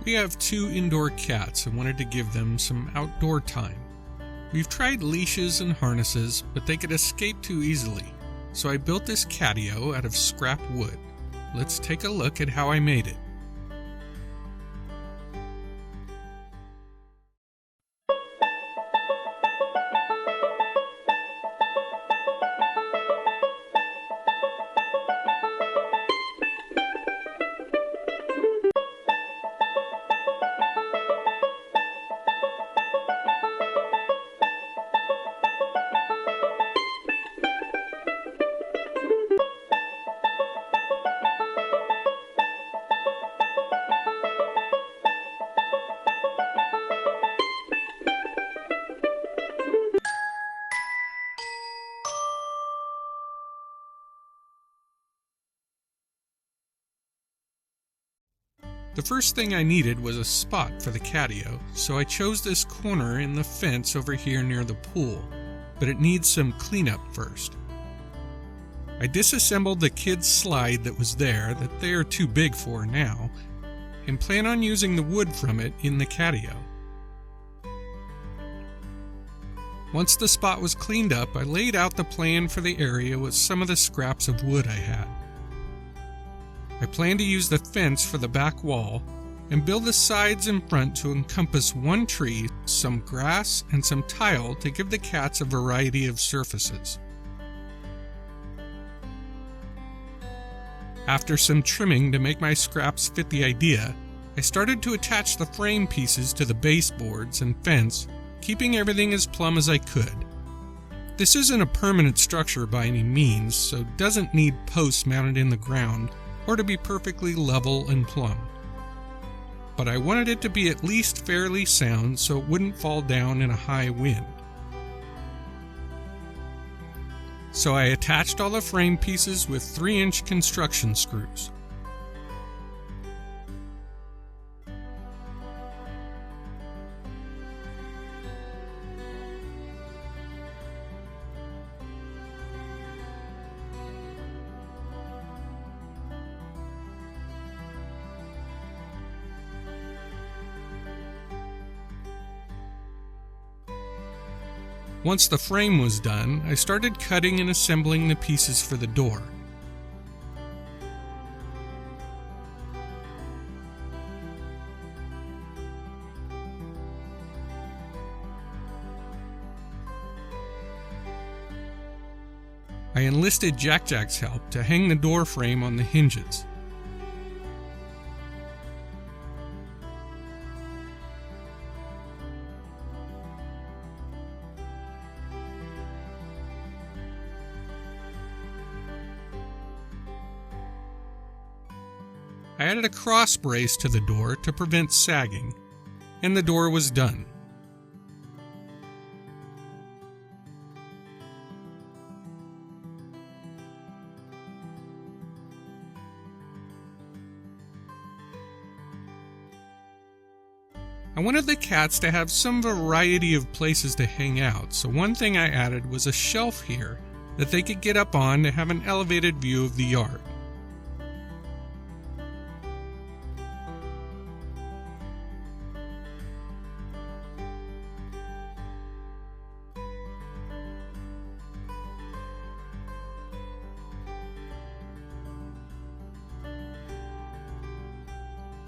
We have 2 indoor cats and wanted to give them some outdoor time. We've tried leashes and harnesses, but they could escape too easily, so I built this catio out of scrap wood. Let's take a look at how I made it. The first thing I needed was a spot for the catio, so I chose this corner in the fence over here near the pool, but it needs some cleanup first. I disassembled the kids' slide that was there that they are too big for now, and plan on using the wood from it in the catio. Once the spot was cleaned up, I laid out the plan for the area with some of the scraps of wood I had. I plan to use the fence for the back wall and build the sides and front to encompass one tree, some grass, and some tile to give the cats a variety of surfaces. After some trimming to make my scraps fit the idea, I started to attach the frame pieces to the baseboards and fence, keeping everything as plumb as I could. This isn't a permanent structure by any means, so it doesn't need posts mounted in the ground or to be perfectly level and plumb. But I wanted it to be at least fairly sound so it wouldn't fall down in a high wind. So I attached all the frame pieces with 3-inch construction screws. Once the frame was done, I started cutting and assembling the pieces for the door. I enlisted Jack's help to hang the door frame on the hinges. I added a cross brace to the door to prevent sagging, and the door was done. I wanted the cats to have some variety of places to hang out, so one thing I added was a shelf here that they could get up on to have an elevated view of the yard.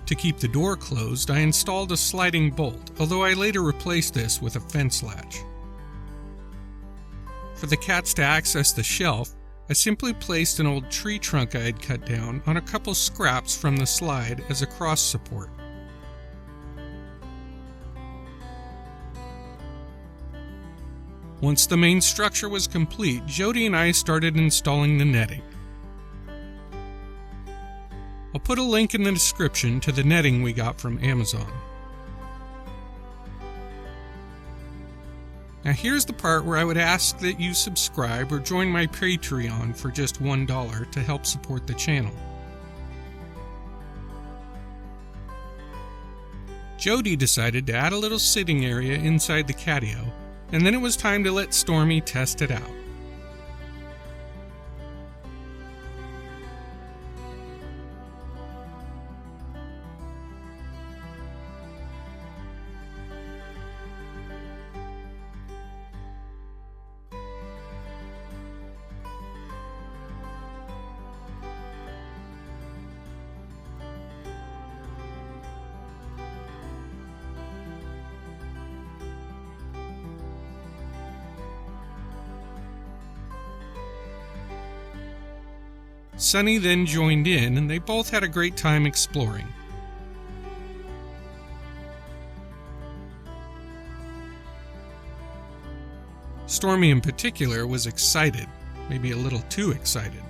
To keep the door closed, I installed a sliding bolt, although I later replaced this with a fence latch. For the cats to access the shelf, I simply placed an old tree trunk I had cut down on a couple scraps from the slide as a cross support. Once the main structure was complete, Jody and I started installing the netting. I'll put a link in the description to the netting we got from Amazon. Now here's the part where I would ask that you subscribe or join my Patreon for just $1 to help support the channel. Jody decided to add a little sitting area inside the catio, and then it was time to let Stormy test it out. Sunny then joined in, and they both had a great time exploring. Stormy in particular was excited, maybe a little too excited.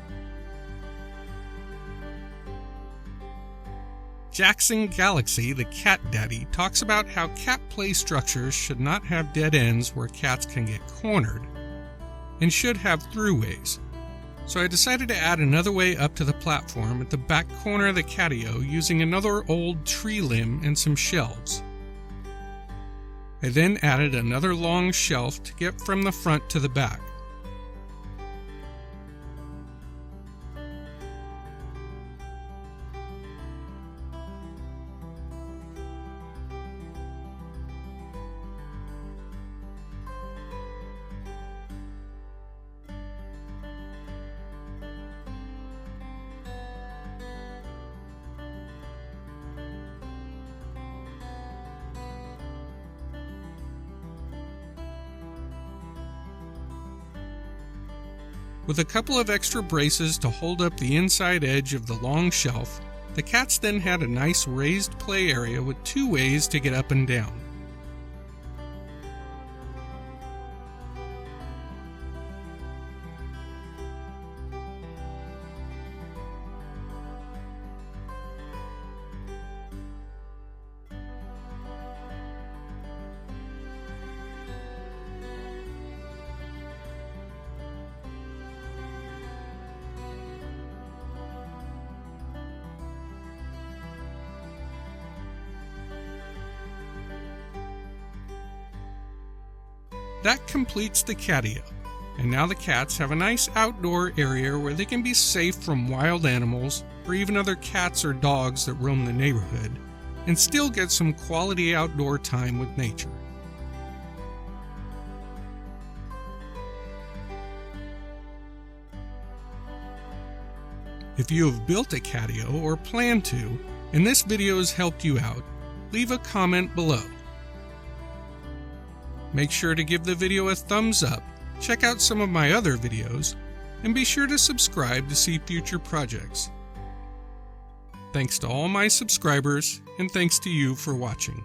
Jackson Galaxy, the cat daddy, talks about how cat play structures should not have dead ends where cats can get cornered, and should have throughways. So I decided to add another way up to the platform at the back corner of the catio using another old tree limb and some shelves. I then added another long shelf to get from the front to the back. With a couple of extra braces to hold up the inside edge of the long shelf, the cats then had a nice raised play area with two ways to get up and down. That completes the catio, and now the cats have a nice outdoor area where they can be safe from wild animals or even other cats or dogs that roam the neighborhood, and still get some quality outdoor time with nature. If you have built a catio or plan to, and this video has helped you out, leave a comment below. Make sure to give the video a thumbs up, check out some of my other videos, and be sure to subscribe to see future projects. Thanks to all my subscribers, and thanks to you for watching.